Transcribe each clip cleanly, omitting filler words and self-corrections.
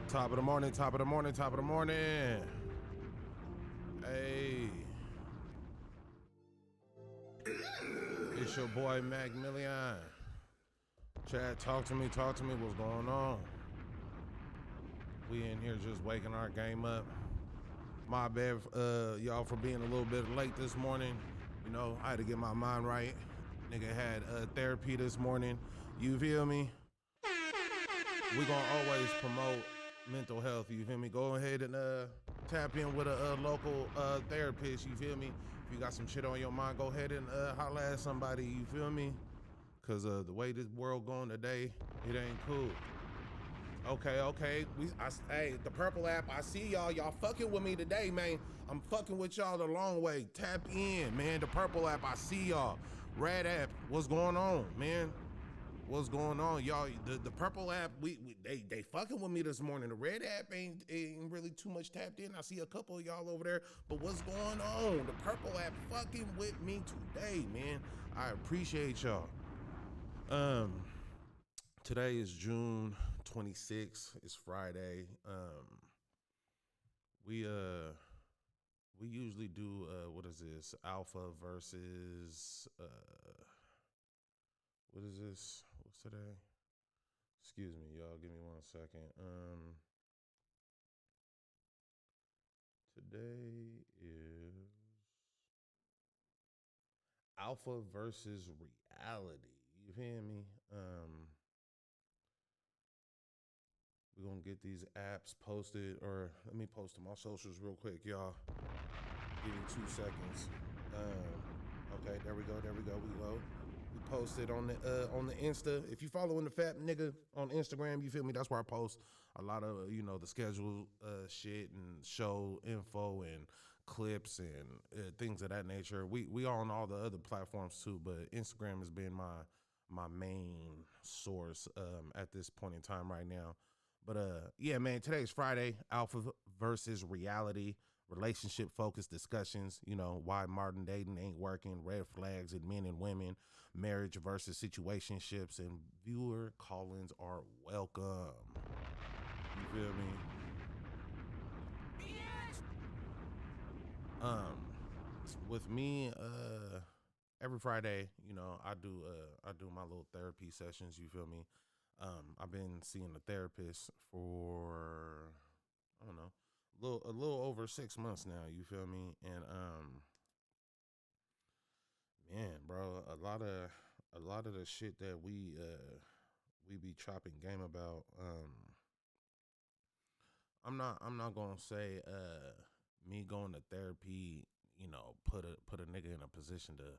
Top of the morning, top of the morning, top of the morning. Hey. It's your boy Macc Milliaon. Chad, talk to me, what's going on? We in here just waking our game up. My bad, y'all, for being a little bit late this morning. You know, I had to get my mind right. Nigga had therapy this morning. You feel me? We gonna always promote mental health. You feel me? Go ahead and tap in with a local therapist. You feel me? If you got some shit on your mind, go ahead and holler at somebody. You feel me? Cause the way this world going today, it ain't cool. Okay. Hey, the Purple app, I see y'all. Y'all fucking with me today, man. I'm fucking with y'all the long way. Tap in, man. The Purple app, I see y'all. Red app, what's going on, man? What's going on, y'all? The Purple app, they fucking with me this morning. The Red app ain't really too much tapped in. I see a couple of y'all over there, but what's going on? The Purple app fucking with me today, man. I appreciate y'all. Today is June 26th. It's Friday. We usually do what is this? Alpha versus what is this? What's today? Excuse me, y'all. Give me 1 second. Today is Alpha versus Reality. You feel me? We're gonna get these apps posted, or let me post them on socials real quick, y'all. Give me 2 seconds. Okay, there we go. We posted on the Insta. If you following the Fat Nigga on Instagram, you feel me? That's where I post a lot of the schedule shit and show info and clips and things of that nature. We are on all the other platforms too, but Instagram has been my main source at this point in time right now. But yeah, man, today's Friday. Alpha versus Reality. Relationship focused discussions, why modern dating ain't working, red flags in men and women, marriage versus situationships, and viewer call-ins are welcome. You feel me? With me, every Friday, I do my little therapy sessions, you feel me? I've been seeing a therapist for, I don't know, a little over 6 months now, you feel me? And man, bro, a lot of the shit that we be chopping game about, I'm not gonna say me going to therapy, put a nigga in a position to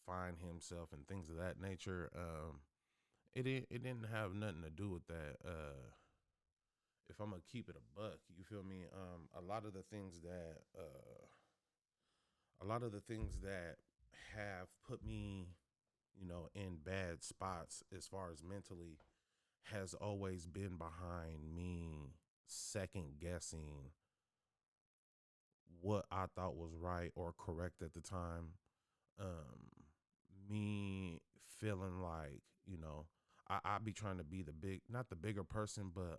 find himself and things of that nature. It didn't have nothing to do with that. If I'm gonna keep it a buck, you feel me? A lot of the things that have put me, in bad spots as far as mentally, has always been behind me second guessing what I thought was right or correct at the time. Me feeling like, I be trying to be not the bigger person, but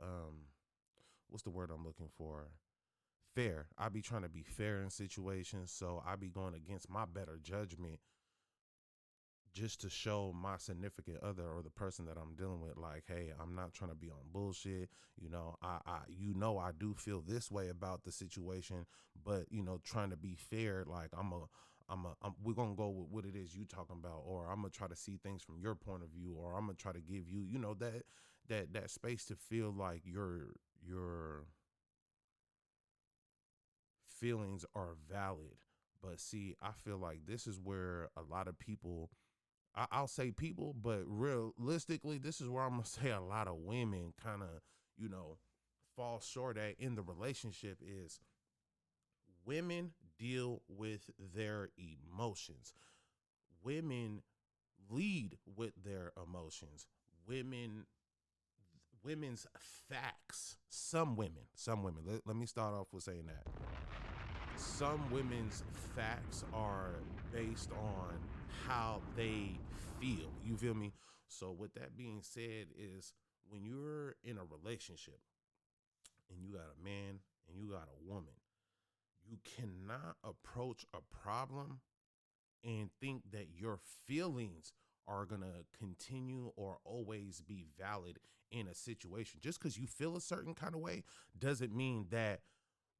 what's the word I'm looking for? Fair. I be trying to be fair in situations, so I be going against my better judgment just to show my significant other or the person that I'm dealing with, like, hey, I'm not trying to be on bullshit. I do feel this way about the situation, but trying to be fair, like we're gonna go with what it is you talking about, or I'm gonna try to see things from your point of view, or I'm gonna try to give you, that space to feel like your feelings are valid. But see, I feel like this is where a lot of people, I'll say people, but realistically, this is where I'm gonna say a lot of women kind of, fall short at in the relationship is women deal with their emotions. Women lead with their emotions. Women's facts. Some women. Let me start off with saying that. Some women's facts are based on how they feel. You feel me? So with that being said, is when you're in a relationship, and you got a man and you got a woman, you cannot approach a problem and think that your feelings are going to continue or always be valid in a situation. Just because you feel a certain kind of way doesn't mean that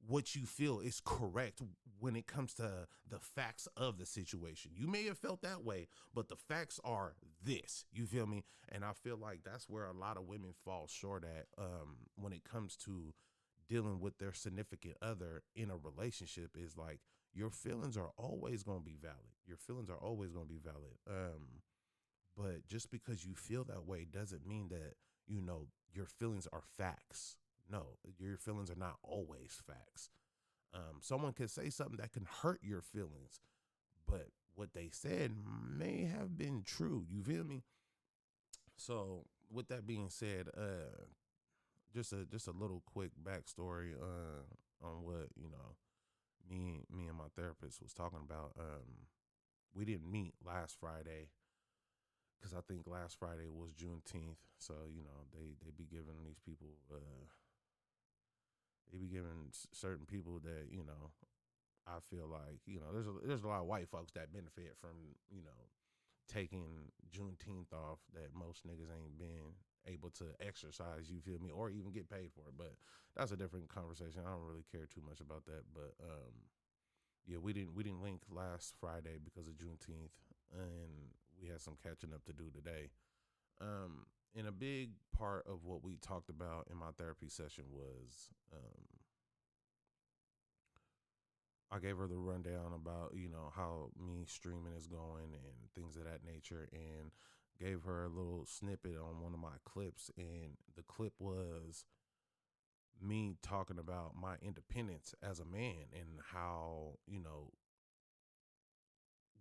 what you feel is correct when it comes to the facts of the situation. You may have felt that way, but the facts are this. You feel me? And I feel like that's where a lot of women fall short at when it comes to dealing with their significant other in a relationship is like your feelings are always going to be valid. Your feelings are always going to be valid. But just because you feel that way doesn't mean that, your feelings are facts. No, your feelings are not always facts. Someone can say something that can hurt your feelings, but what they said may have been true. You feel me? So with that being said, just a little quick backstory on what me and my therapist was talking about. We didn't meet last Friday because I think last Friday was Juneteenth. So they be giving these people they be giving certain people that I feel like there's a lot of white folks that benefit from taking Juneteenth off that most niggas ain't been able to exercise, you feel me, or even get paid for it. But that's a different conversation. I don't really care too much about that. But yeah, we didn't link last Friday because of Juneteenth, and we had some catching up to do today. And a big part of what we talked about in my therapy session was I gave her the rundown about, how me streaming is going and things of that nature, and gave her a little snippet on one of my clips. And the clip was me talking about my independence as a man and how,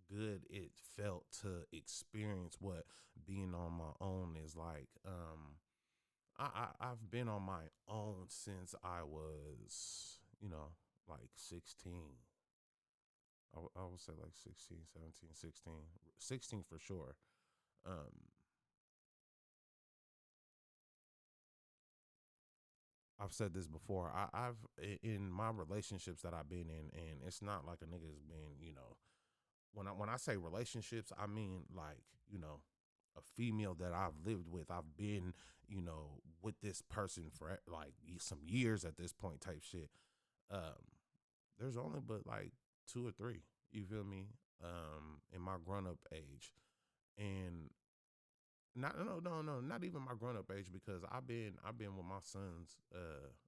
good it felt to experience what being on my own is like. I've been on my own since I was, like 16. I would say like 16, 17, 16, 16 for sure. Um, I've said this before. I've in my relationships that I've been in, and it's not like a nigga's been, when I say relationships, I mean like, a female that I've lived with. I've been, with this person for like some years at this point type shit. Um, there's only but like two or three, you feel me? In my grown up age. And not no no no not even my grown up age, because I've been with my son's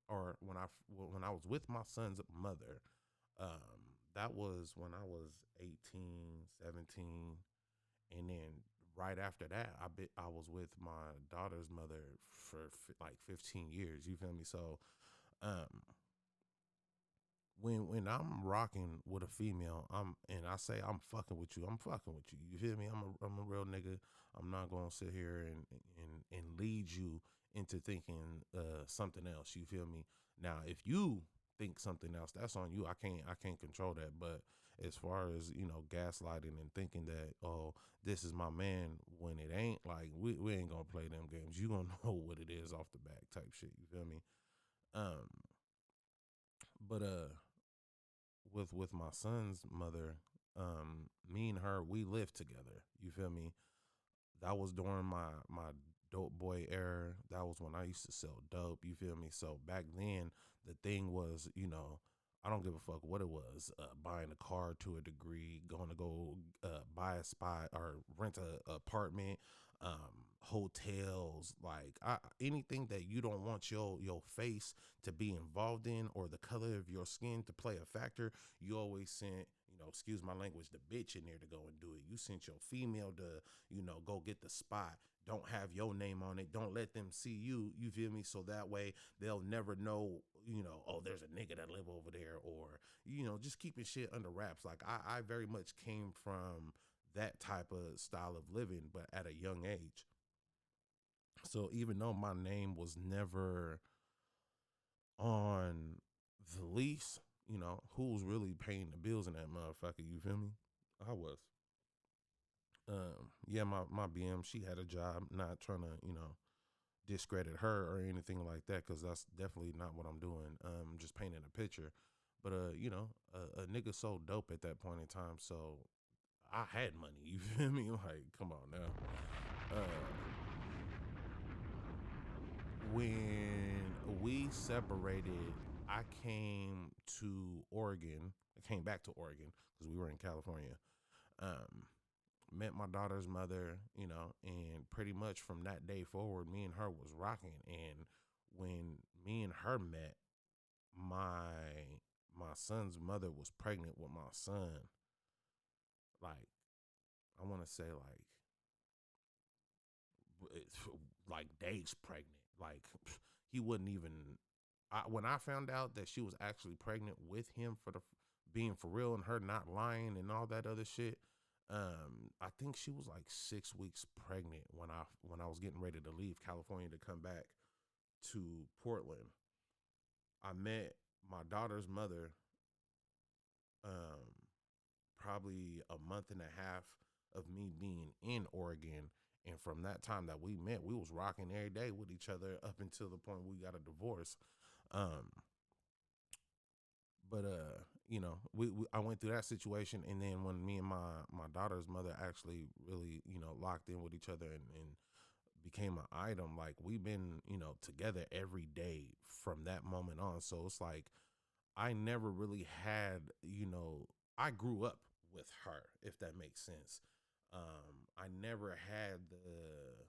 or when I was with my son's mother. That was when I was 18, 17, and then right after that I was with my daughter's mother for like 15 years, you feel me? So um when I'm rocking with a female, and I say I'm fucking with you, I'm fucking with you. You feel me? I'm a real nigga. I'm not gonna sit here and lead you into thinking something else. You feel me? Now, if you think something else, that's on you. I can't control that. But as far as gaslighting and thinking that, oh, this is my man, when it ain't, like we ain't gonna play them games. You gonna know what it is off the back type shit. You feel me? Um, but with my son's mother, me and her, we lived together. You feel me? That was during my dope boy era. That was when I used to sell dope. You feel me? So back then, the thing was, I don't give a fuck what it was. Buying a car to a degree, going to go buy a spot or rent a apartment, hotels, like anything that you don't want your face to be involved in, or the color of your skin to play a factor. You always sent, excuse my language, the bitch in there to go and do it. You sent your female to, go get the spot. Don't have your name on it. Don't let them see you. You feel me? So that way they'll never know, oh, there's a nigga that live over there, or, just keeping shit under wraps. Like I very much came from that type of style of living, but at a young age. So even though my name was never on the lease, who's really paying the bills in that motherfucker? You feel me? I was. Yeah, my BM, she had a job, not trying to, discredit her or anything like that, because that's definitely not what I'm doing. Just painting a picture. But a nigga sold dope at that point in time, so I had money. You feel me? Like, come on now. When we separated, I came to Oregon. I came back to Oregon because we were in California. Um, Met my daughter's mother, and pretty much from that day forward, me and her was rocking. And when me and her met, my son's mother was pregnant with my son. Like, I want to say like days pregnant. Like, he wouldn't even. When I found out that she was actually pregnant with him, for the being for real and her not lying and all that other shit. I think she was like 6 weeks pregnant when I was getting ready to leave California to come back to Portland. I met my daughter's mother, um, probably a month and a half of me being in Oregon. And from that time that we met, we was rocking every day with each other up until the point we got a divorce. Um, but we I went through that situation, and then when me and my daughter's mother actually really locked in with each other and became an item, like we've been together every day from that moment on. So it's like I never really had, I grew up with her, if that makes sense. I never had the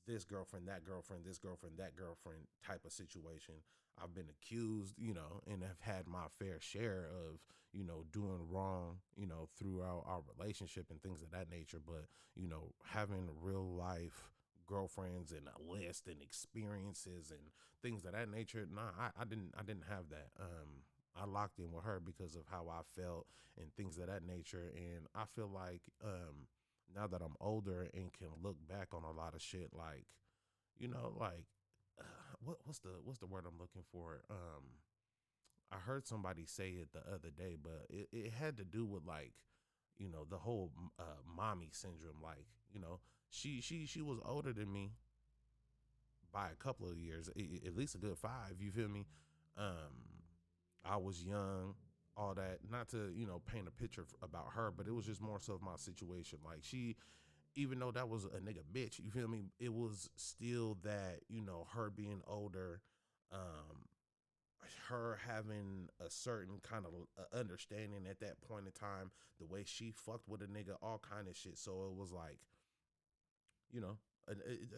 this girlfriend, that girlfriend, this girlfriend, that girlfriend type of situation. I've been accused, and have had my fair share of, doing wrong, throughout our relationship and things of that nature. But, having real life girlfriends and a list and experiences and things of that nature, nah, I didn't have that. I locked in with her because of how I felt and things of that nature. And I feel like, now that I'm older and can look back on a lot of shit, like, like what's the word I'm looking for? I heard somebody say it the other day, but it had to do with like, the whole mommy syndrome. Like, she was older than me by a couple of years, at least a good five. You feel me? Um, I was young, all that. Not to paint a picture about her, but it was just more so of my situation. Like, she, even though that was a nigga bitch, you feel me? It was still that, her being older, um, her having a certain kind of understanding at that point in time, the way she fucked with a nigga, all kind of shit. So it was like, you know,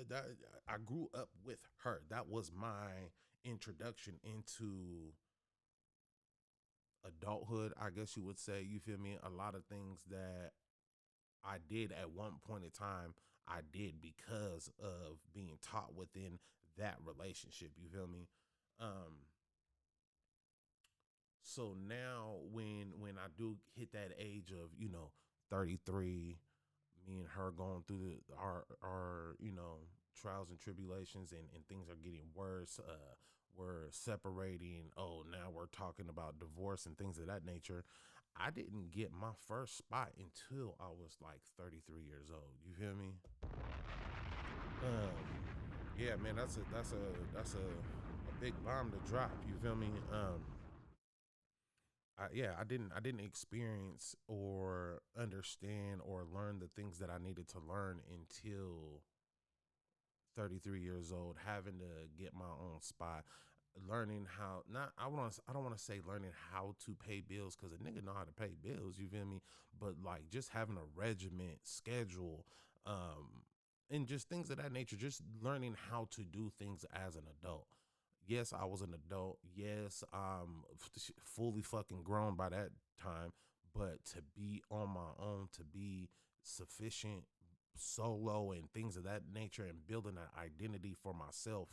that, I grew up with her. That was my introduction into adulthood, I guess you would say. You feel me? A lot of things that I did at one point in time, I did because of being taught within that relationship. You feel me? Um, so now when I do hit that age of 33, me and her going through our trials and tribulations, and things are getting worse. We're separating. Oh, now we're talking about divorce and things of that nature. I didn't get my first spot until I was like 33 years old. You feel me? Um, yeah, man, that's a big bomb to drop. You feel me? I didn't experience or understand or learn the things that I needed to learn until 33 years old, having to get my own spot, learning how, not I don't want to say learning how to pay bills, because a nigga know how to pay bills, you feel me? But like just having a regiment schedule, and just things of that nature, just learning how to do things as an adult. Yes, I was an adult. Yes, I'm fully fucking grown by that time. But to be on my own, to be sufficient solo and things of that nature, and building an identity for myself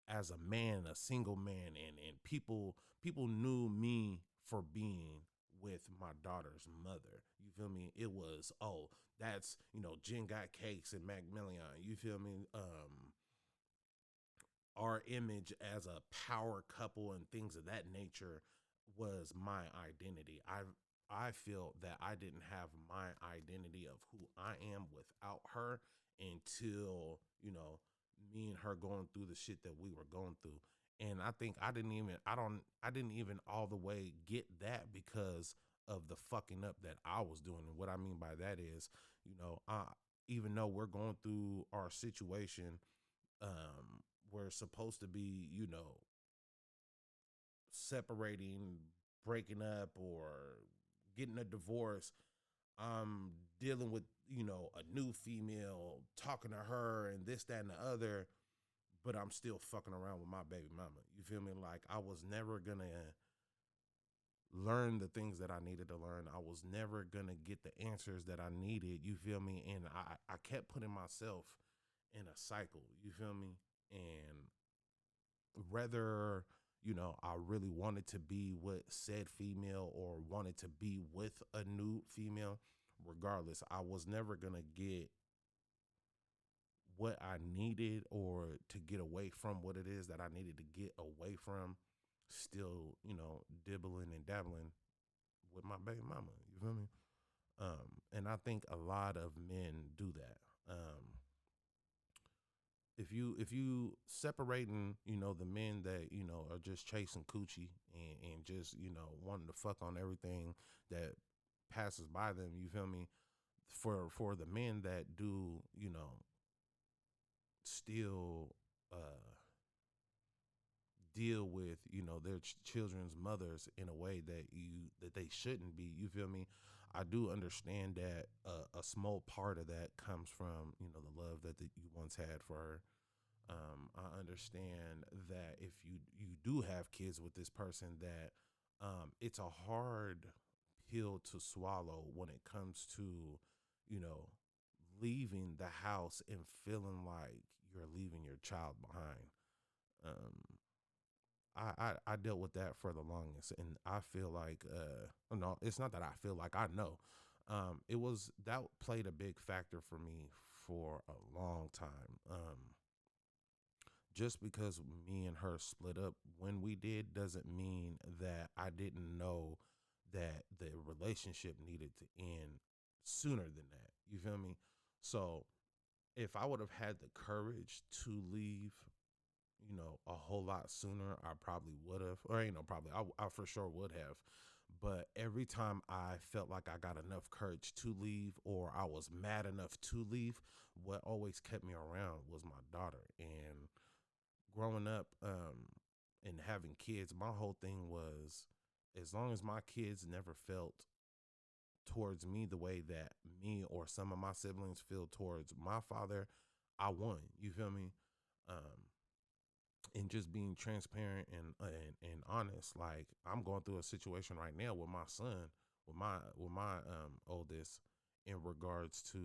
as a man, a single man, and people knew me for being with my daughter's mother. You feel me? It was, oh, that's Jen got cakes and Mac Million. You feel me? Our image as a power couple and things of that nature was my identity. I feel that I didn't have my identity of who I am without her until me and her going through the shit that we were going through. And I think I didn't even all the way get that because of the fucking up that I was doing. And what I mean by that is, even though we're going through our situation, we're supposed to be, separating, breaking up, or getting a divorce. I'm dealing with, a new female, talking to her and this, that, and the other, but I'm still fucking around with my baby mama. You feel me? Like, I was never gonna learn the things that I needed to learn. I was never gonna get the answers that I needed. You feel me? And I kept putting myself in a cycle. You feel me? And whether I really wanted to be with said female or wanted to be with a new female, regardless, I was never gonna get what I needed or to get away from what it is that I needed to get away from. Still, dibbling and dabbling with my baby mama. You feel me? And I think a lot of men do that. If you separating, the men that, are just chasing coochie and just, wanting to fuck on everything that passes by them, you feel me? For the men that do, still deal with, their children's mothers in a way that they shouldn't be, you feel me? I do understand that a small part of that comes from, the love you once had for her. I understand that if you do have kids with this person, that it's a hard pill to swallow when it comes to, you know, leaving the house and feeling like you're leaving your child behind. Um, I dealt with that for the longest, and I feel like no, it's not that I feel like, I know. It was that played a big factor for me for a long time. Just because me and her split up when we did doesn't mean that I didn't know that the relationship needed to end sooner than that. You feel me? So if I would have had the courage to leave, a whole lot sooner, I probably would have, or, probably, I for sure would have. But every time I felt like I got enough courage to leave, or I was mad enough to leave, what always kept me around was my daughter. And growing up, and having kids, my whole thing was, as long as my kids never felt towards me the way that me or some of my siblings feel towards my father, I won. You feel me? Um, and just being transparent and honest. Like, I'm going through a situation right now with my son, with my oldest, in regards to,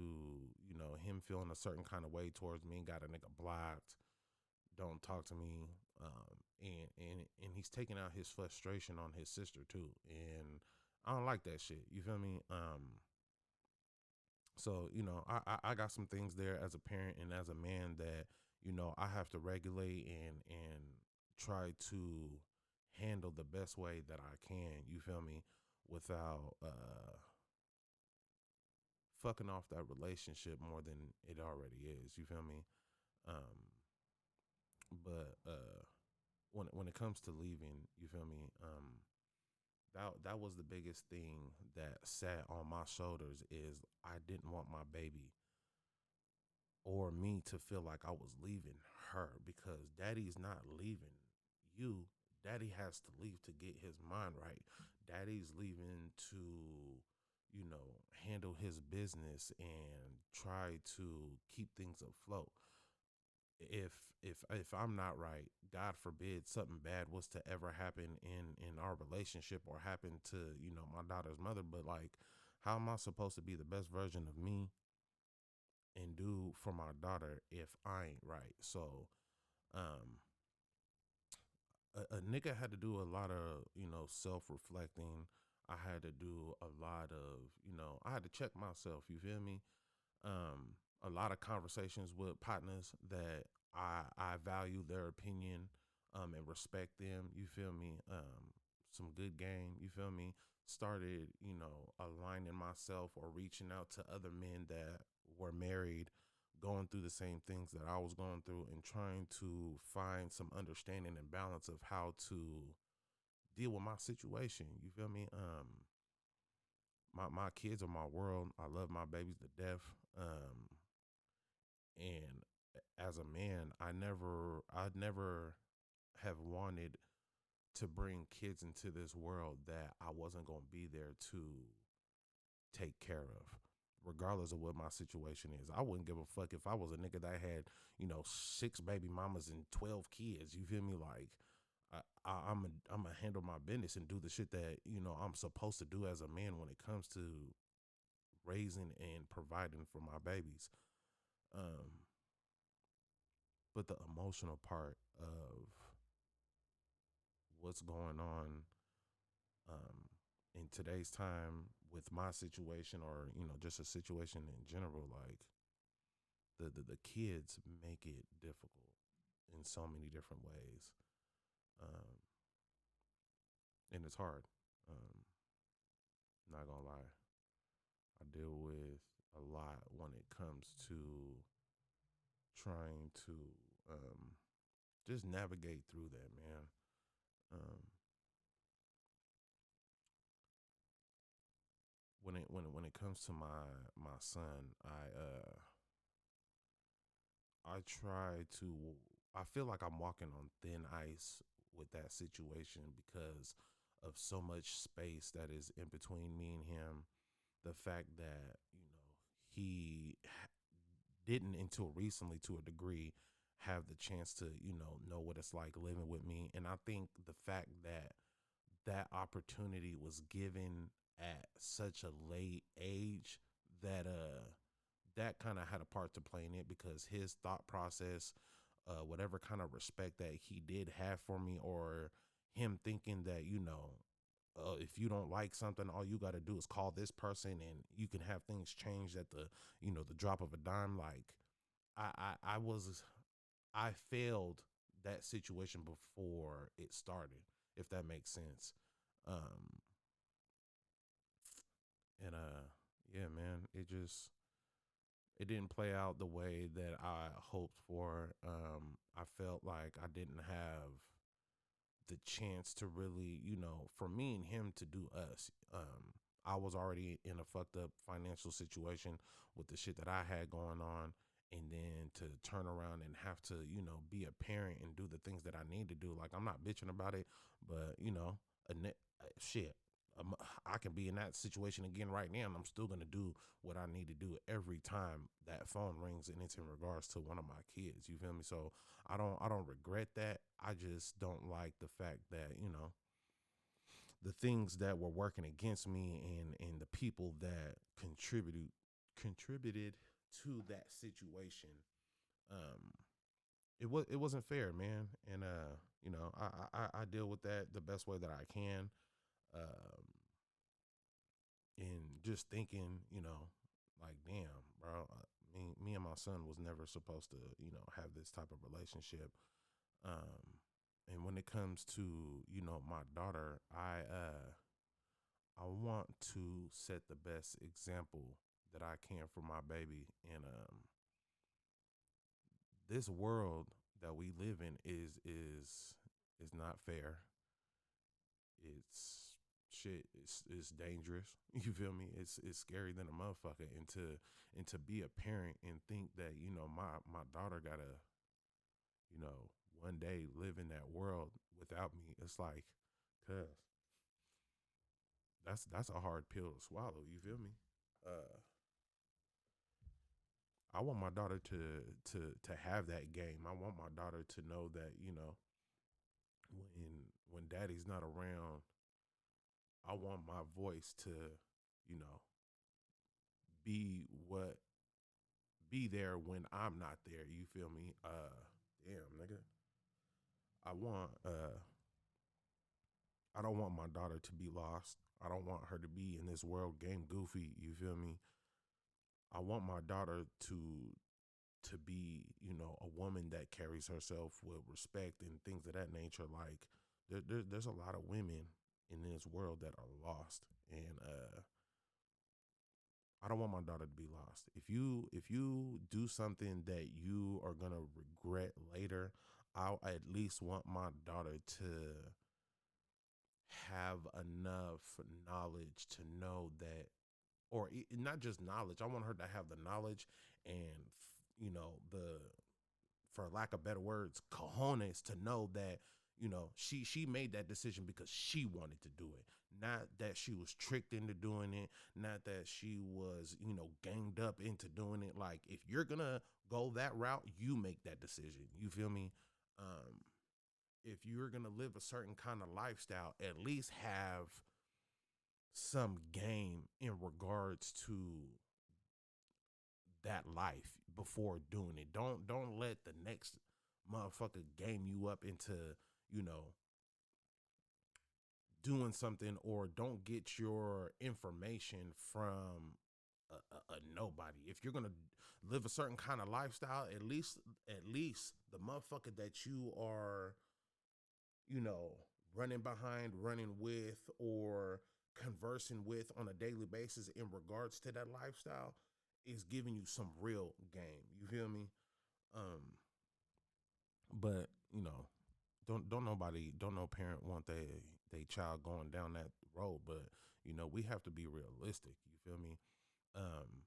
him feeling a certain kind of way towards me, got a nigga blocked, don't talk to me, and he's taking out his frustration on his sister too, and I don't like that shit. You feel me? So, I got some things there as a parent and as a man that, I have to regulate and try to handle the best way that I can, you feel me, without fucking off that relationship more than it already is, you feel me? Um but when it comes to leaving, you feel me? That was the biggest thing that sat on my shoulders, is I didn't want my baby or me to feel like I was leaving her, because daddy's not leaving you. Daddy has to leave to get his mind right. Daddy's leaving to, handle his business and try to keep things afloat. If I'm not right, God forbid something bad was to ever happen in our relationship or happen to, my daughter's mother, but like, how am I supposed to be the best version of me and do for my daughter if I ain't right? So, um, a nigga had to do a lot of, self reflecting. I had to do a lot of, I had to check myself. You feel me? A lot of conversations with partners that I value their opinion, and respect them. You feel me? Some good game. You feel me? Started, aligning myself or reaching out to other men that were married, going through the same things that I was going through and trying to find some understanding and balance of how to deal with my situation. You feel me? My kids are my world. I love my babies to death. And as a man, I never have wanted to bring kids into this world that I wasn't gonna be there to take care of, regardless of what my situation is. I wouldn't give a fuck if I was a nigga that had, 6 baby mamas and 12 kids. You feel me? Like, I'm a handle my business and do the shit that I'm supposed to do as a man when it comes to raising and providing for my babies. Um, but the emotional part of what's going on in today's time with my situation, or just a situation in general, like the kids make it difficult in so many different ways, um, and it's hard. Um, not gonna lie, I deal with a lot when it comes to trying to just navigate through that, man. Um, when it comes to my son, I try to. I feel like I'm walking on thin ice with that situation because of so much space that is in between me and him. The fact that he didn't until recently, to a degree, have the chance to know what it's like living with me, and I think the fact that that opportunity was given at such a late age, that that kind of had a part to play in it, because his thought process, whatever kind of respect that he did have for me, or him thinking that if you don't like something, all you got to do is call this person and you can have things changed at the drop of a dime. Like, I failed that situation before it started, if that makes sense. Um, and yeah, man, it didn't play out the way that I hoped for. I felt like I didn't have the chance to really, for me and him to do us. I was already in a fucked up financial situation with the shit that I had going on. And then to turn around and have to, be a parent and do the things that I need to do. Like, I'm not bitching about it, but, shit. Um, I can be in that situation again right now, and I'm still gonna do what I need to do every time that phone rings, and it's in regards to one of my kids. You feel me? So I don't regret that. I just don't like the fact that the things that were working against me, and the people that contributed to that situation. Um, it wasn't fair, man, and I deal with that the best way that I can. Um, and just thinking, like, damn, bro, me and my son was never supposed to, have this type of relationship. Um, and when it comes to, my daughter, I want to set the best example that I can for my baby. And this world that we live in is not fair. It's shit. It's dangerous. You feel me? It's scary than a motherfucker. And to be a parent and think that my daughter gotta you know one day live in that world without me. It's like, cuz that's a hard pill to swallow. You feel me? Uh, I want my daughter to have that game. I want my daughter to know that when daddy's not around, I want my voice to you know be what be there when I'm not there. You feel me? Damn, nigga. I want I don't want my daughter to be lost. I don't want her to be in this world game goofy. You feel me? I want my daughter to be, a woman that carries herself with respect and things of that nature. Like, there's a lot of women in this world that are lost, and I don't want my daughter to be lost. If you do something that you are gonna regret later, I at least want my daughter to have enough knowledge to know that, or not just knowledge. I want her to have the knowledge and the, for lack of better words, cojones to know that she made that decision because she wanted to do it, not that she was tricked into doing it, not that she was ganged up into doing it. Like, if you're gonna go that route, you make that decision. You feel me? Um, if you're gonna live a certain kind of lifestyle, at least have some game in regards to that life before doing it. Don't let the next motherfucker game you up into, you know, doing something, or don't get your information from a nobody. If you're gonna live a certain kind of lifestyle, at least the motherfucker that you are, you know, running behind, running with, or conversing with on a daily basis in regards to that lifestyle is giving you some real game. You feel me? Um, but don't no parent want they child going down that road. But we have to be realistic. You feel me? Um,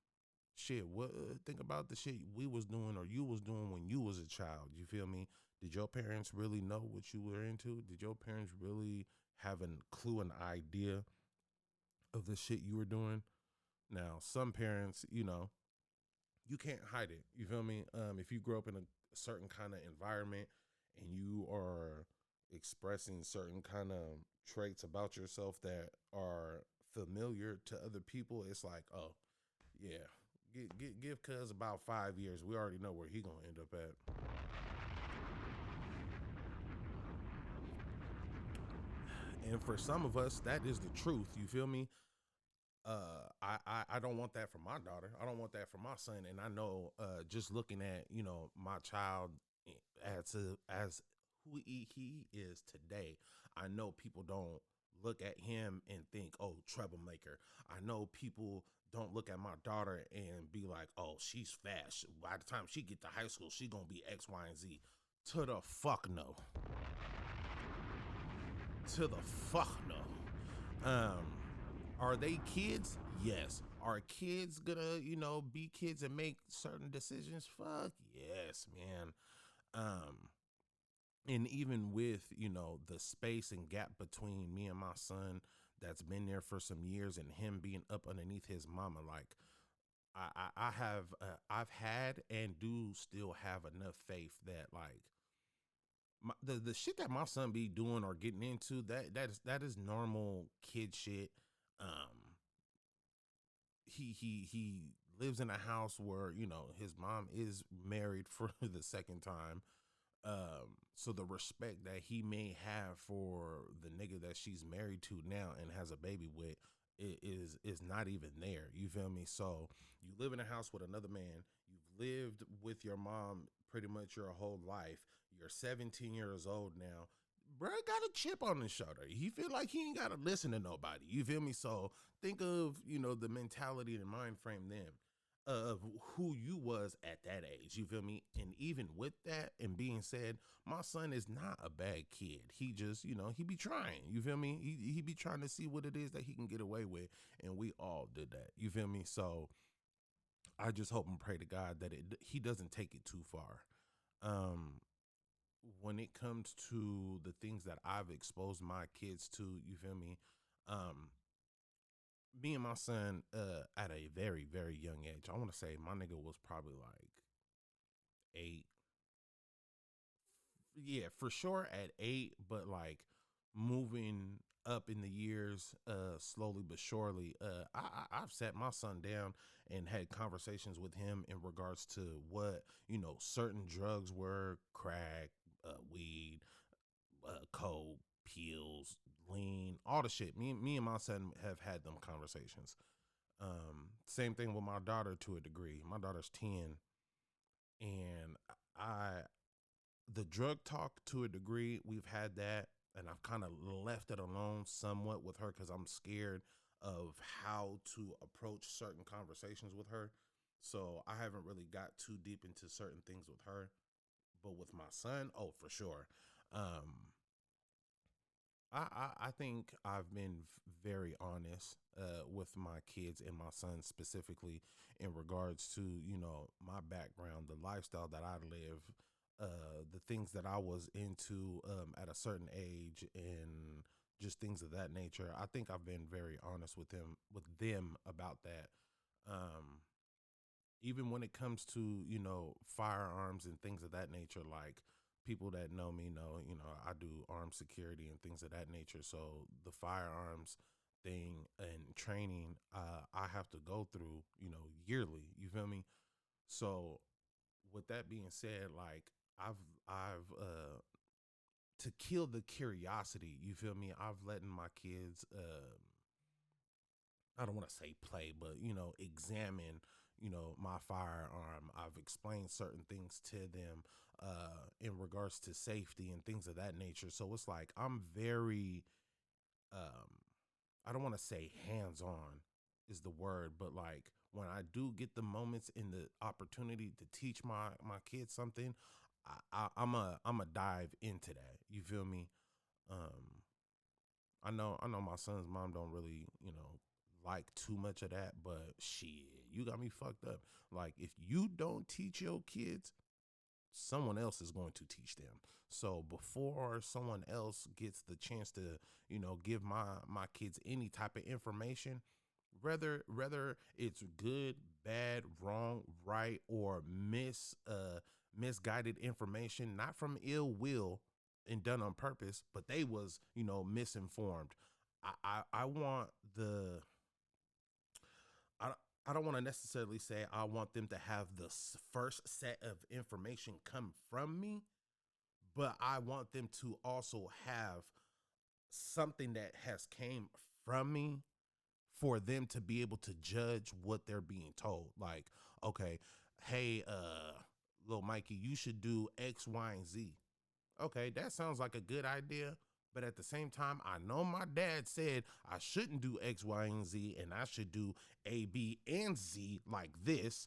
shit. What think about the shit we was doing or you was doing when you was a child? You feel me? Did your parents really know what you were into? Did your parents really have a clue, an idea of the shit you were doing? Now, some parents, you can't hide it. You feel me? If you grow up in a certain kind of environment and you are expressing certain kind of traits about yourself that are familiar to other people, it's like, oh, yeah, give cuz about 5 years. We already know where he gonna end up at. And for some of us, that is the truth. You feel me? I don't want that for my daughter. I don't want that for my son. And I know, just looking at my child as who he is today, I know people don't look at him and think, oh, troublemaker. I know people don't look at my daughter and be like, oh, she's fast. By the time she get to high school, she gonna be X, Y, and Z. To the fuck no. To the fuck no. Are they kids? Yes. Are kids gonna, be kids and make certain decisions? Fuck yes, man. Um, and even with, the space and gap between me and my son that's been there for some years, and him being up underneath his mama, like I've had and do still have enough faith that, like, the shit that my son be doing or getting into, that is normal kid shit. Um, he lives in a house where his mom is married for the second time. So the respect that he may have for the nigga that she's married to now and has a baby with is not even there. You feel me? So you live in a house with another man. You've lived with your mom pretty much your whole life. You're 17 years old now. Bruh got a chip on his shoulder. He feel like he ain't gotta listen to nobody. You feel me? So think of the mentality and mind frame then of who you was at that age. You feel me? And even with that and being said, my son is not a bad kid. He just, he be trying. You feel me? He be trying to see what it is that he can get away with. And we all did that. You feel me? So I just hope and pray to God that he doesn't take it too far. Um, when it comes to the things that I've exposed my kids to, you feel me? Um, Me and my son, at a very, very young age, I want to say my nigga was probably like 8. Yeah, for sure at 8, but like moving up in the years, slowly but surely. I've sat my son down and had conversations with him in regards to what certain drugs were: crack, weed, coke, pills, lean, all the shit. Me and my son have had them conversations. Same thing with my daughter to a degree. My daughter's 10, and I the drug talk to a degree, we've had that, and I've kind of left it alone somewhat with her because I'm scared of how to approach certain conversations with her. So I haven't really got too deep into certain things with her, but with my son, oh, for sure. Um, I think I've been very honest with my kids and my son specifically in regards to, my background, the lifestyle that I live, the things that I was into at a certain age, and just things of that nature. I think I've been very honest with them about that. Um, Even when it comes to firearms and things of that nature, like people that know me know, I do armed security and things of that nature. So the firearms thing and training, I have to go through, yearly. You feel me? So with that being said, like I've to kill the curiosity, you feel me, I've letting my kids I don't want to say play, but examine, my firearm. I've explained certain things to them in regards to safety and things of that nature. So it's like I'm very, um, I don't want to say hands on is the word, but like when I do get the moments and the opportunity to teach my kids something, I'm a dive into that. You feel me? Um, I know my son's mom don't really, like too much of that, but shit, you got me fucked up. Like if you don't teach your kids, someone else is going to teach them. So before someone else gets the chance to, give my kids any type of information, whether it's good, bad, wrong, right, or misguided information, not from ill will and done on purpose, but they was, misinformed. I want the I I don't want to necessarily say I want them to have the first set of information come from me, but I want them to also have something that has came from me for them to be able to judge what they're being told. Like, okay, hey, little Mikey, you should do X, Y, and Z. Okay, that sounds like a good idea. But at the same time, I know my dad said I shouldn't do X, Y, and Z, and I should do A, B, and Z like this.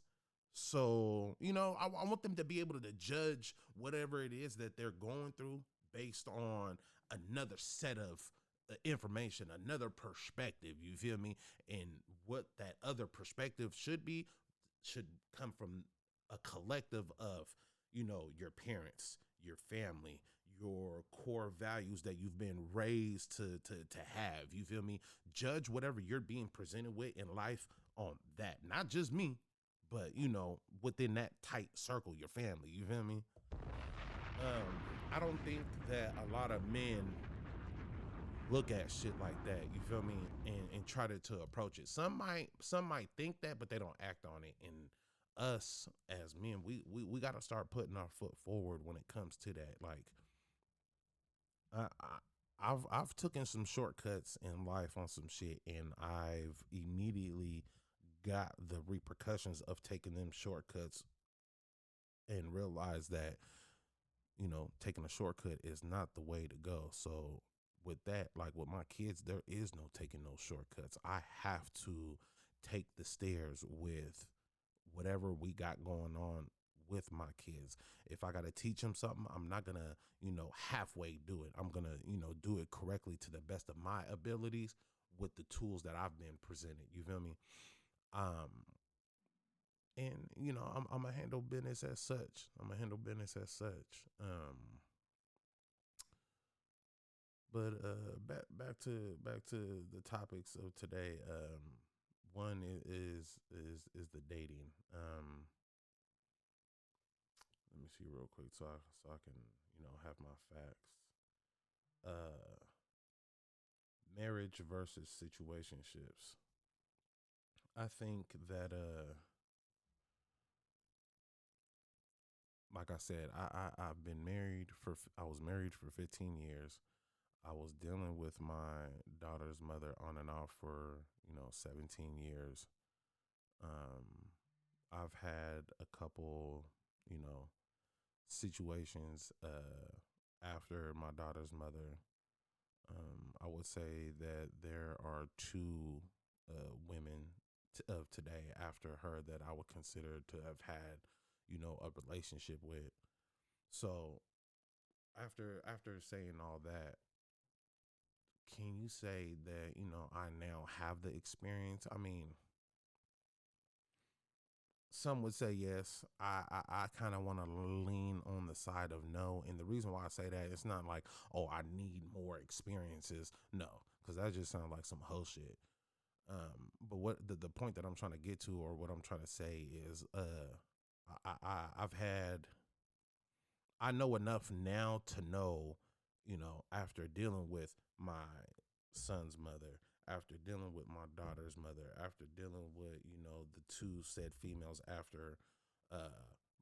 So, I want them to be able to judge whatever it is that they're going through based on another set of information, another perspective. You feel me? And what that other perspective should come from a collective of, your parents, your family, your core values that you've been raised to have. You feel me? Judge whatever you're being presented with in life on that. Not just me, but within that tight circle, your family. You feel me? I don't think that a lot of men look at shit like that, you feel me, and try to approach it. Some might think that, but they don't act on it. And us as men, we got to start putting our foot forward when it comes to that. Like I've taken some shortcuts in life on some shit, and I've immediately got the repercussions of taking them shortcuts and realized that taking a shortcut is not the way to go. So with that, like with my kids, there is no taking no shortcuts. I have to take the stairs with whatever we got going on with my kids. If I got to teach them something, I'm not going to, halfway do it. I'm going to, do it correctly to the best of my abilities with the tools that I've been presented. You feel me? Um, and I'm gonna handle business as such. I'm gonna handle business as such. But back to the topics of today. One is the dating. Let me see real quick so I can have my facts. Uh, Marriage versus situationships. I think that like I said, I've been married I was married for 15 years. I was dealing with my daughter's mother on and off for 17 years. Um, I've had a couple situations after my daughter's mother. I would say that there are two. women of today after her that I would consider to have had, a relationship with. So after saying all that, can you say that, I now have the experience? I mean, some would say yes. I kind of want to lean on the side of no. And the reason why I say that, it's not like, oh, I need more experiences. No, because that just sounds like some whole shit. But what the point that I'm trying to get to, or what I'm trying to say is, I've had, I know enough now to know, after dealing with my son's mother, after dealing with my daughter's mother, after dealing with, the two said females after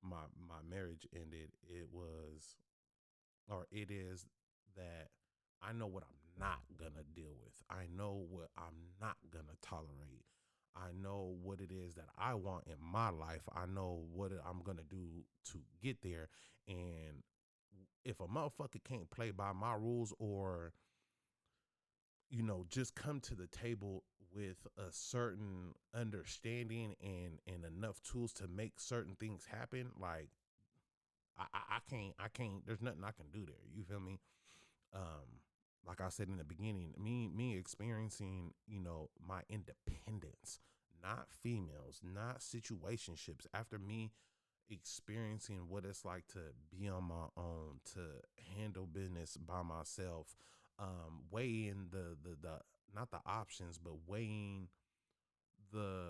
my marriage ended, it is that I know what I'm not gonna deal with. I know what I'm not gonna tolerate. I know what it is that I want in my life. I know what I'm gonna do to get there. And if a motherfucker can't play by my rules, or just come to the table with a certain understanding and enough tools to make certain things happen, like I can't, there's nothing I can do there. You feel me? Um, like I said in the beginning, me experiencing, my independence, not females, not situationships, after me experiencing what it's like to be on my own, to handle business by myself, weighing the not the options, but weighing the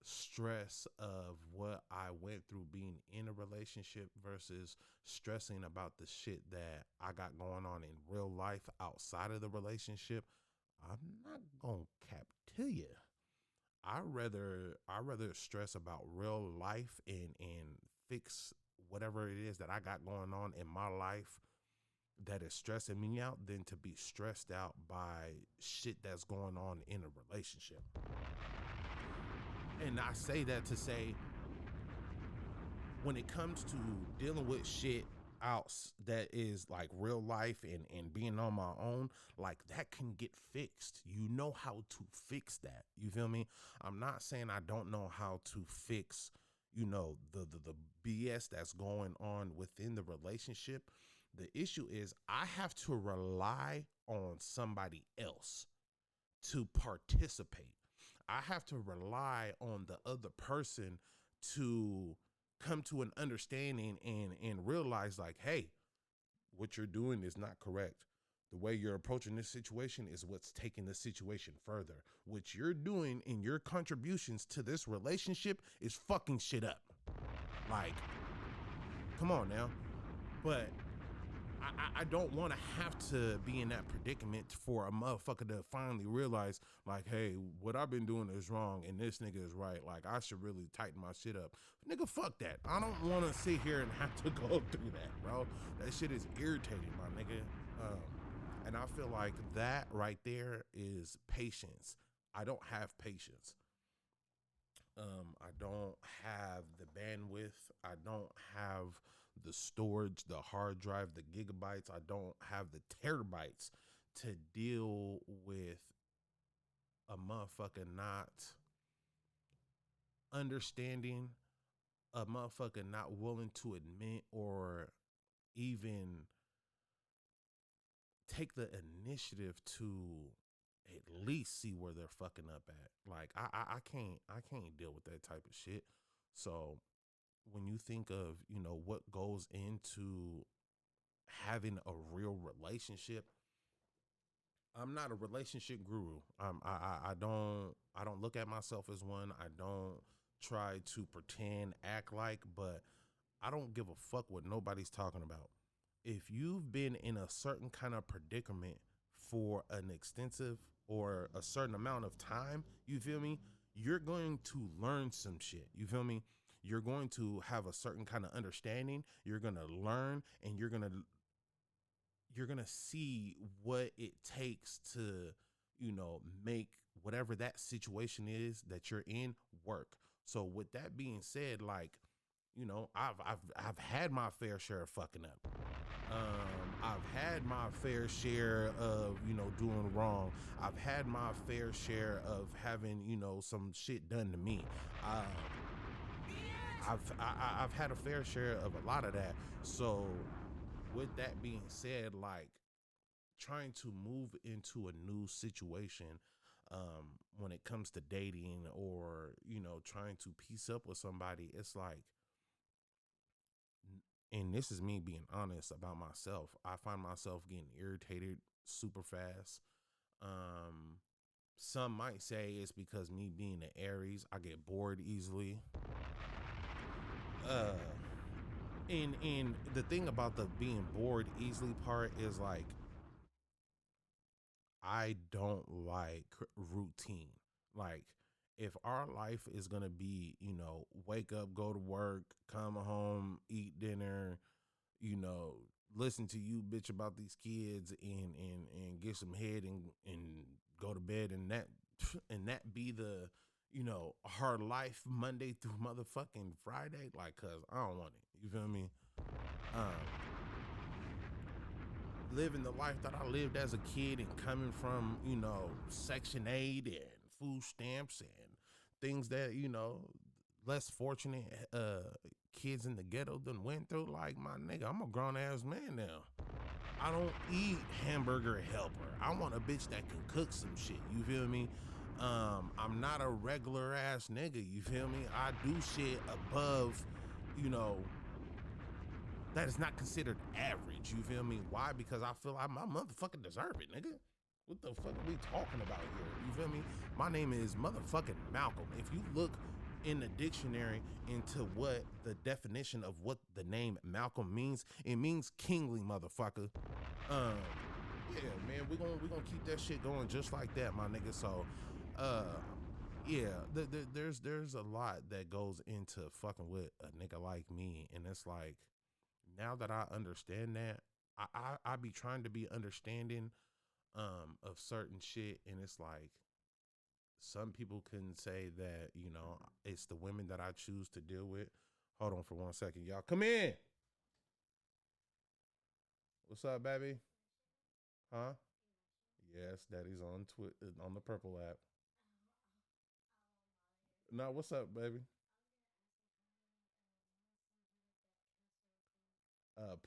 stress of what I went through being in a relationship versus stressing about the shit that I got going on in real life outside of the relationship. I'm not gonna cap to you. I rather stress about real life and fix whatever it is that I got going on in my life that is stressing me out than to be stressed out by shit that's going on in a relationship. And I say that to say, when it comes to dealing with shit out that is like real life and being on my own, like that can get fixed. You know how to fix that. You feel me? I'm not saying I don't know how to fix, the BS that's going on within the relationship. The issue is I have to rely on somebody else to participate. I have to rely on the other person to come to an understanding and realize, like, hey, what you're doing is not correct. The way you're approaching this situation is what's taking the situation further. What you're doing in your contributions to this relationship is fucking shit up. Like, come on now. But I don't want to have to be in that predicament for a motherfucker to finally realize, like, hey, what I've been doing is wrong and this nigga is right. Like, I should really tighten my shit up. Nigga, fuck that. I don't want to sit here and have to go through that, bro. That shit is irritating, my nigga. And I feel like that right there is patience. I don't have patience. I don't have the bandwidth. I don't have the storage, the hard drive, the gigabytes. I don't have the terabytes to deal with a motherfucker not understanding, a motherfucker not willing to admit or even take the initiative to at least see where they're fucking up at. Like I can't deal with that type of shit. So when you think of, what goes into having a real relationship, I'm not a relationship guru. I don't look at myself as one. I don't try to pretend, act like, but I don't give a fuck what nobody's talking about. If you've been in a certain kind of predicament for an extensive or a certain amount of time, you feel me? You're going to learn some shit. You feel me? You're going to have a certain kind of understanding. You're going to learn, and you're gonna see what it takes to, make whatever that situation is that you're in work. So with that being said, like, I've had my fair share of fucking up. I've had my fair share of, doing wrong. I've had my fair share of having, some shit done to me. Uh, I've had a fair share of a lot of that. So with that being said, like trying to move into a new situation, when it comes to dating or, trying to piece up with somebody, it's like, and this is me being honest about myself. I find myself getting irritated super fast. Um, some might say it's because me being an Aries, I get bored easily. Uh, and the thing about the being bored easily part is like I don't like routine. Like if our life is gonna be, wake up, go to work, come home, eat dinner, you know, listen to you bitch about these kids and get some head and go to bed and that be the her life Monday through motherfucking Friday, like, cause I don't want it. You feel me? Um, living the life that I lived as a kid and coming from, Section 8 and food stamps and things that, less fortunate kids in the ghetto done went through. Like, my nigga, I'm a grown ass man now. I don't eat hamburger helper. I want a bitch that can cook some shit. You feel me? I'm not a regular ass nigga. You feel me? I do shit above, you know, that is not considered average. You feel me? Why? Because I feel like my motherfucking deserve it, nigga. What the fuck are we talking about here? You feel me? My name is motherfucking Malcolm. If you look in the dictionary into what the definition of what the name Malcolm means, it means kingly motherfucker. Um, yeah, man, we gonna keep that shit going just like that, my nigga. So, uh, yeah, there's a lot that goes into fucking with a nigga like me, and it's like now that I understand that, I be trying to be understanding of certain shit, and it's like some people can say that it's the women that I choose to deal with. Hold on for 1 second, y'all. Come in. What's up, baby? Huh? Yes, daddy's on on the purple app. No, what's up, baby?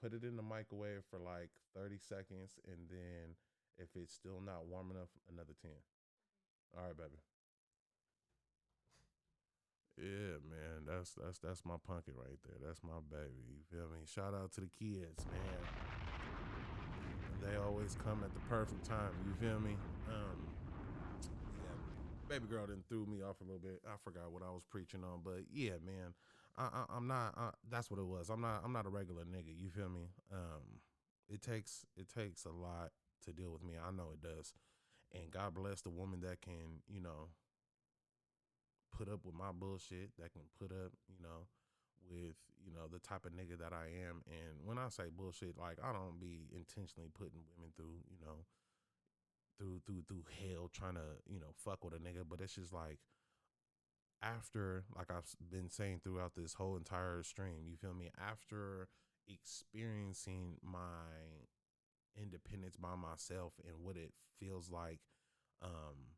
Put it in the microwave for like 30 seconds, and then if it's still not warm enough, another 10. All right, baby. Yeah, man, that's my punky right there. That's my baby. You feel me? Shout out to the kids, man. They always come at the perfect time. You feel me? Yeah, baby girl didn't threw me off a little bit. I forgot what I was preaching on, but yeah, man, I'm not. That's what it was. I'm not a regular nigga. You feel me? It takes a lot to deal with me. I know it does, and God bless the woman that can put up with my bullshit, that can put up with the type of nigga that I am. And when I say bullshit, like I don't be intentionally putting women through through hell trying to fuck with a nigga, but it's just like after, like I've been saying throughout this whole entire stream, you feel me, after experiencing my independence by myself and what it feels like um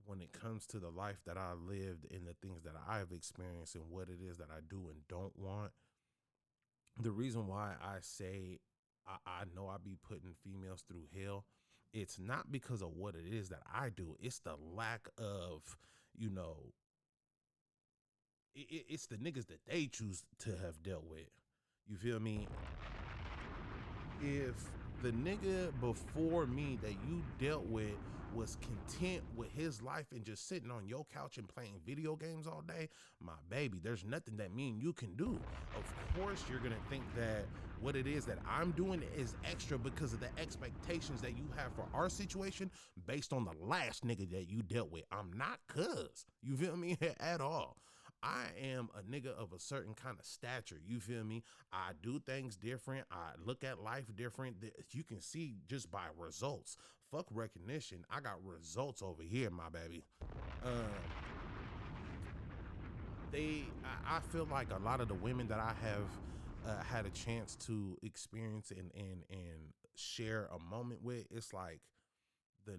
when it comes to the life that I lived and the things that I've experienced and what it is that I do and don't want. The reason why I say I know I be putting females through hell, it's not because of what it is that I do. It's the lack of, you know, it's the niggas that they choose to have dealt with. You feel me? If the nigga before me that you dealt with was content with his life and just sitting on your couch and playing video games all day, my baby, there's nothing that me and you can do. Of course, you're gonna think that what it is that I'm doing is extra because of the expectations that you have for our situation based on the last nigga that you dealt with. I'm not cuz. You feel me? At all. I am a nigga of a certain kind of stature. You feel me? I do things different. I look at life different. You can see just by results. Fuck recognition. I got results over here, my baby. Um, I feel like a lot of the women that I have had a chance to experience and share a moment with, it's like the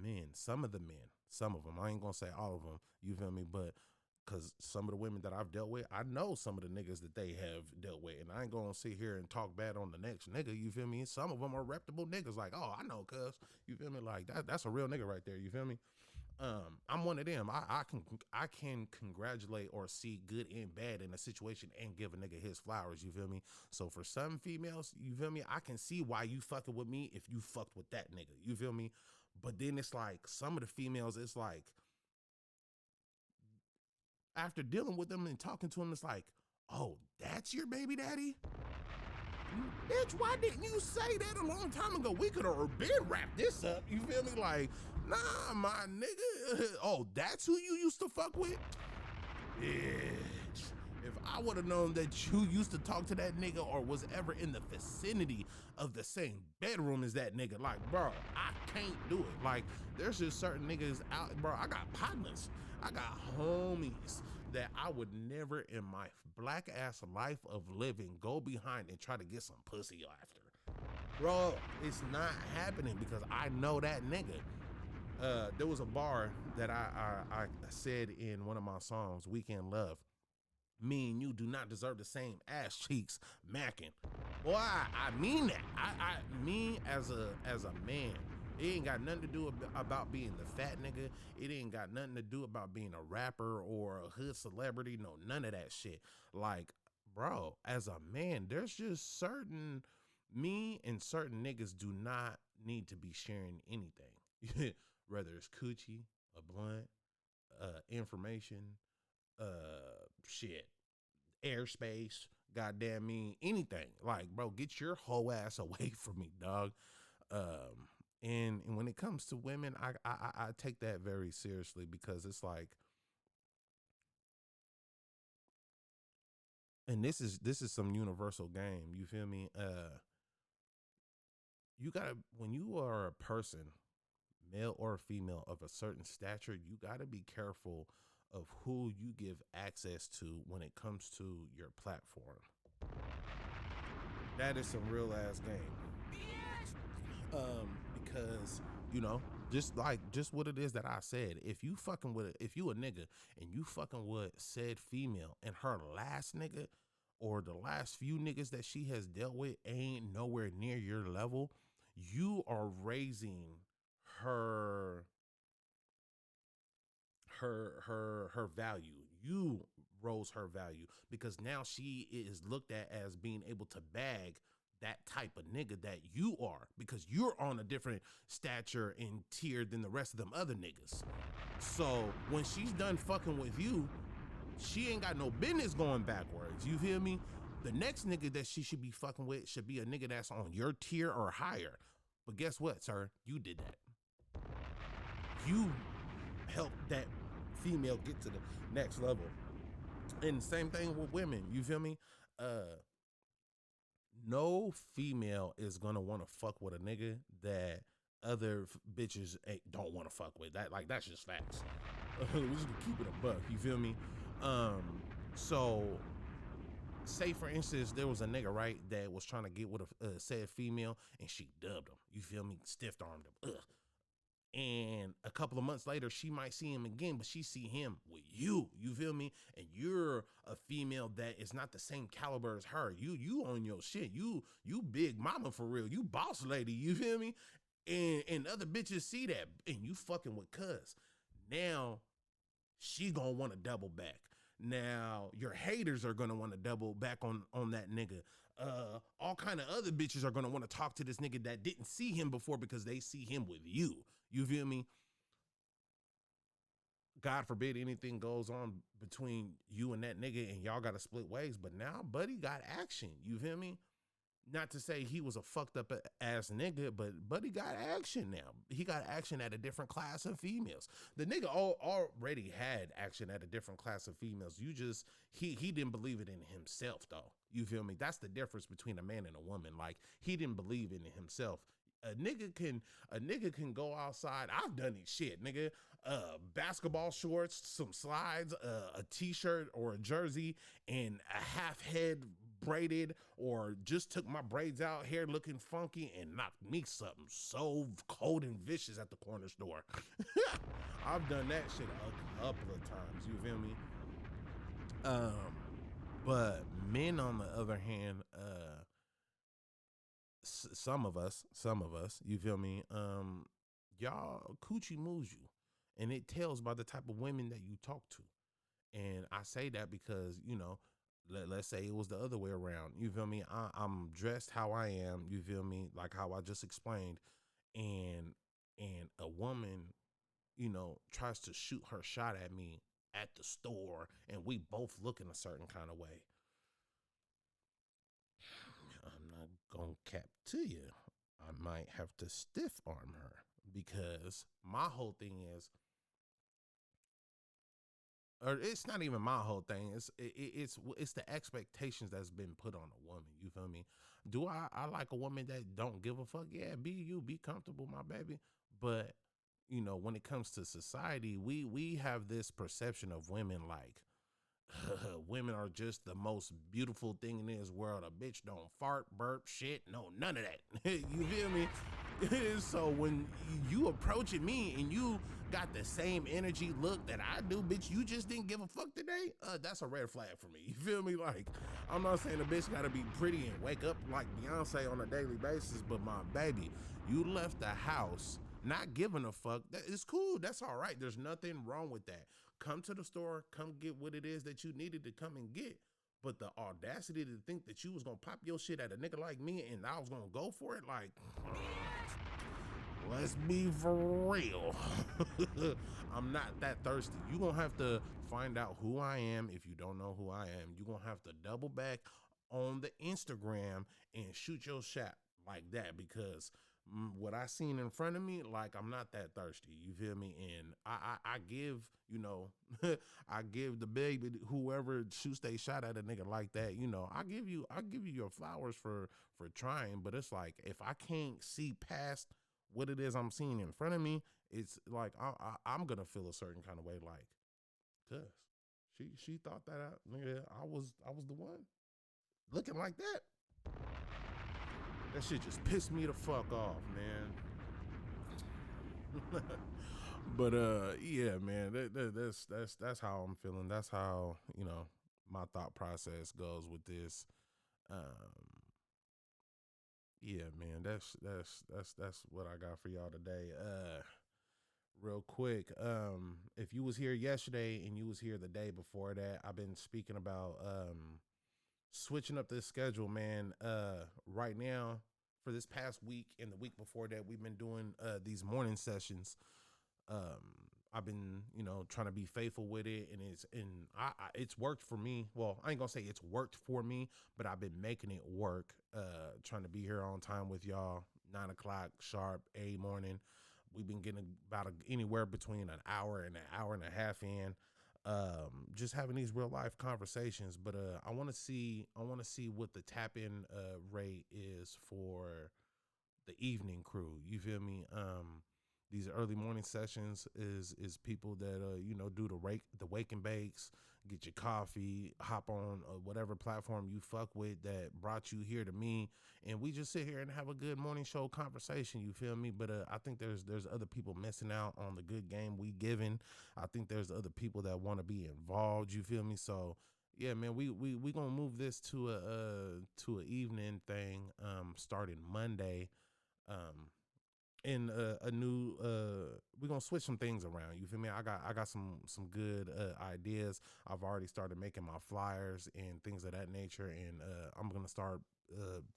men, some of them, I ain't gonna say all of them, you feel me, but because some of the women that I've dealt with, I know some of the niggas that they have dealt with, and I ain't gonna sit here and talk bad on the next nigga, you feel me. Some of them are reputable niggas, like, oh, I know, cuz, you feel me, like that's a real nigga right there, you feel me. I'm one of them. I can congratulate or see good and bad in a situation and give a nigga his flowers, you feel me. So for some females, you feel me, I can see why you fucking with me if you fucked with that nigga, you feel me. But then it's like some of the females, it's like after dealing with them and talking to them, it's like, oh, that's your baby daddy? Bitch, why didn't you say that a long time ago? We could have been wrapped this up, you feel me? Like, nah, my nigga. Oh, that's who you used to fuck with? Bitch, if I would have known that you used to talk to that nigga or was ever in the vicinity of the same bedroom as that nigga, like, bro, I can't do it. Like, there's just certain niggas out, bro, I got partners, I got homies that I would never in my black ass life of living go behind and try to get some pussy after. Bro, it's not happening because I know that nigga. There was a bar that I said in one of my songs, Weekend Love. Me and you do not deserve the same ass cheeks macking. Boy, I mean that. I mean as a man. It ain't got nothing to do about being the fat nigga. It ain't got nothing to do about being a rapper or a hood celebrity. No, none of that shit. Like, bro, as a man, there's just certain, me and certain niggas do not need to be sharing anything. Whether it's coochie, a blunt, information, shit, airspace, goddamn me, anything. Like, bro, get your whole ass away from me, dog. And when it comes to women, I take that very seriously because it's like, and this is some universal game. You feel me? You gotta, when you are a person, male or female of a certain stature, you gotta be careful of who you give access to when it comes to your platform. That is some real ass game. Because, you know, just what it is that I said, if you a nigga and you fucking with said female and her last nigga or the last few niggas that she has dealt with ain't nowhere near your level, you are raising her her value. You rose her value because now she is looked at as being able to bag that type of nigga that you are, because you're on a different stature and tier than the rest of them other niggas. So when she's done fucking with you, she ain't got no business going backwards. You feel me? The next nigga that she should be fucking with should be a nigga that's on your tier or higher. But guess what, sir? You did that. You helped that female get to the next level. And same thing with women. You feel me? No female is gonna want to fuck with a nigga that other bitches don't want to fuck with. That's just facts. We're just gonna keep it a buck. You feel me? So say for instance there was a nigga, right, that was trying to get with a said female and she dubbed him. You feel me? Stiff armed him. Ugh. And a couple of months later, she might see him again, but she see him with you. You feel me? And you're a female that is not the same caliber as her. You on your shit. You big mama for real. You boss lady. You feel me? And other bitches see that, and you fucking with cuz. Now she gonna want to double back. Now your haters are gonna want to double back on that nigga. All kind of other bitches are gonna want to talk to this nigga that didn't see him before because they see him with you. You feel me? God forbid anything goes on between you and that nigga and y'all got to split ways. But now buddy got action. You feel me? Not to say he was a fucked up ass nigga, but buddy got action now. He got action at a different class of females. The nigga already had action at a different class of females. You just, he didn't believe it in himself though. You feel me? That's the difference between a man and a woman. Like, he didn't believe in it himself. A nigga can go outside. I've done it shit, nigga. Basketball shorts, some slides, a t-shirt or a jersey, and a half head braided or just took my braids out, hair looking funky, and knocked me something so cold and vicious at the corner store. I've done that shit a couple of times, you feel me? But men, on the other hand, some of us, you feel me? Y'all coochie moves you, and it tells by the type of women that you talk to. And I say that because, let's say it was the other way around. You feel me? I'm dressed how I am. You feel me? Like how I just explained. And a woman, tries to shoot her shot at me at the store, and we both look in a certain kind of way. I'm not gonna cap to you. I might have to stiff arm her, because my whole thing is, or it's not even my whole thing. It's the expectations that's been put on a woman. You feel me? Do I like a woman that don't give a fuck? Yeah, be you, be comfortable, my baby. But when it comes to society, we have this perception of women like women are just the most beautiful thing in this world. A bitch don't fart, burp, shit, no, none of that. You feel me? So when you approaching me and you got the same energy look that I do, bitch, you just didn't give a fuck today, that's a red flag for me. You feel me? Like, I'm not saying the bitch gotta be pretty and wake up like Beyonce on a daily basis, but my baby, you left the house not giving a fuck. That is cool. That's all right. There's nothing wrong with that. Come to the store, come get what it is that you needed to come and get. But the audacity to think that you was gonna pop your shit at a nigga like me and I was gonna go for it, like, let's be for real. I'm not that thirsty. You gonna have to find out who I am. If you don't know who I am, you gonna have to double back on the Instagram and shoot your shot like that, because what I seen in front of me, like, I'm not that thirsty. You feel me? And I give, I give the baby, whoever shoots they shot at a nigga like that, I give you your flowers for trying. But it's like, if I can't see past what it is I'm seeing in front of me, it's like I'm gonna feel a certain kind of way, like, cuz she thought that nigga, I was the one looking like that. That shit just pissed me the fuck off, man. But yeah, man, that's how I'm feeling. That's how, my thought process goes with this. Yeah, man, that's what I got for y'all today. Real quick, if you was here yesterday and you was here the day before that, I've been speaking about switching up this schedule, man. Right now, for this past week and the week before that, we've been doing these morning sessions. I've been, trying to be faithful with it, and it's worked for me. Well, I ain't gonna say it's worked for me, but I've been making it work. Trying to be here on time with y'all, 9 o'clock sharp, a morning. We've been getting about anywhere between an hour and a half in. Just having these real life conversations. But I want to see what the tap in rate is for the evening crew. You feel me? These early morning sessions is people that do the wake and bakes, get your coffee, hop on whatever platform you fuck with that brought you here to me, and we just sit here and have a good morning show conversation. You feel me? But I think there's other people missing out on the good game we giving. I think there's other people that want to be involved. You feel me? So yeah, man, we gonna move this to a evening thing starting Monday. In a new we're gonna switch some things around. You feel me? I got some good ideas. I've already started making my flyers and things of that nature, and I'm gonna start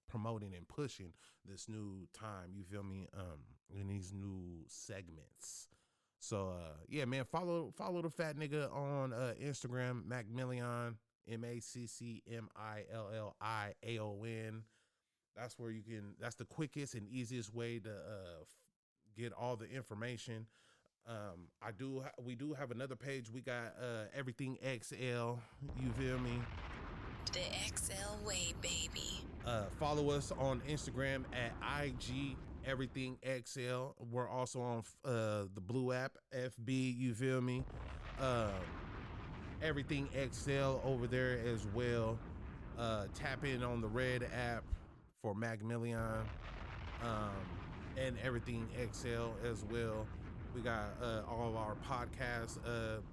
promoting and pushing this new time. You feel me? In these new segments. So yeah, man, follow the fat nigga on Instagram, Milliaon, MACCMILLIAON. That's where that's the quickest and easiest way to get all the information. We do have another page. We got Everything XL. You feel me? The XL way, baby. Follow us on Instagram at IG Everything XL. We're also on the Blue app, FB. You feel me? Everything XL over there as well. Tap in on the Red app for Macc Milliaon, and everything XL as well. We got all of our podcast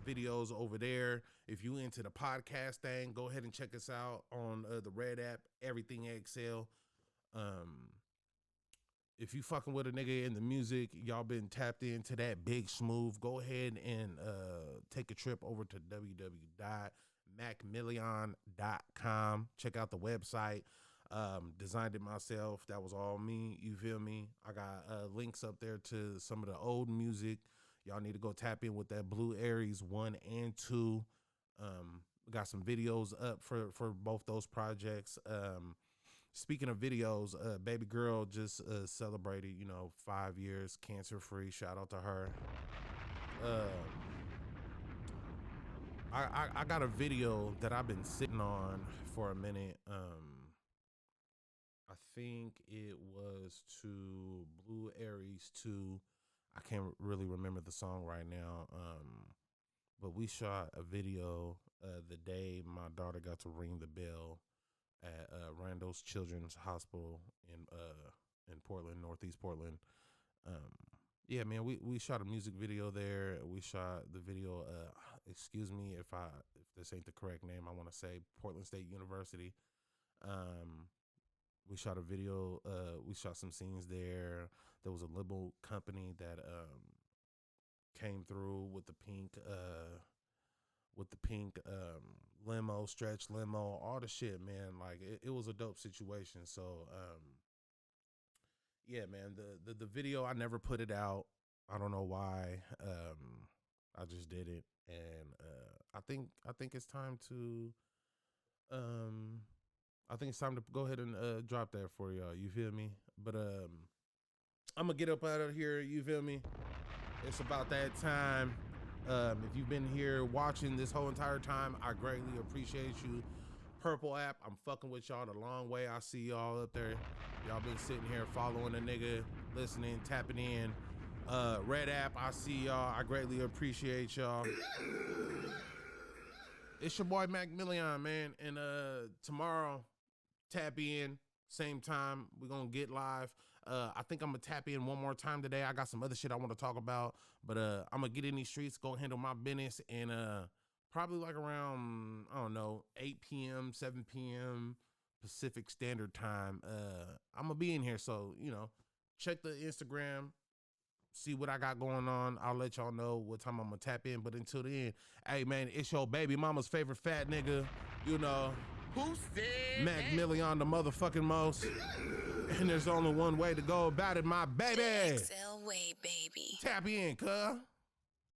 videos over there. If you into the podcast thing, go ahead and check us out on the Red app, everything XL. If you fucking with a nigga in the music, y'all been tapped into that big smooth, go ahead and take a trip over to www.macmillion.com. Check out the website. Designed it myself. That was all me. You feel me? I got links up there to some of the old music. Y'all need to go tap in with that Blue Aries 1 and 2. We got some videos up for both those projects. Speaking of videos, baby girl just celebrated, 5 years cancer free. Shout out to her. I got a video that I've been sitting on for a minute. I think it was to Blue Aries 2. I can't really remember the song right now. But we shot a video the day my daughter got to ring the bell at Randall's Children's Hospital in Portland, Northeast Portland. Yeah, man, we shot a music video there. We shot the video. Excuse me if this ain't the correct name. I want to say Portland State University. We shot a video. We shot some scenes there. There was a limo company that came through with the pink limo, stretch limo, all the shit, man. Like it was a dope situation. So yeah, man, the video, I never put it out. I don't know why. I just did it, and I think it's time to go ahead and drop that for y'all. You feel me? But I'm gonna get up out of here. You feel me? It's about that time. If you've been here watching this whole entire time, I greatly appreciate you. Purple app, I'm fucking with y'all the long way. I see y'all up there. Y'all been sitting here following a nigga, listening, tapping in. Red app, I see y'all. I greatly appreciate y'all. It's your boy Macc Milliaon, man. And tomorrow, tap in, same time. We're gonna get live. I think I'm gonna tap in one more time today. I got some other shit I want to talk about, but I'm gonna get in these streets, go handle my business, and probably like around, I don't know, 8 p.m., 7 p.m. Pacific Standard Time. I'm gonna be in here, so check the Instagram, see what I got going on. I'll let y'all know what time I'm gonna tap in. But until then, hey man, it's your baby mama's favorite fat nigga. Who said Macc Milliaon the motherfucking most? And there's only one way to go about it, my baby. The XL way, baby. Tap in, cuz.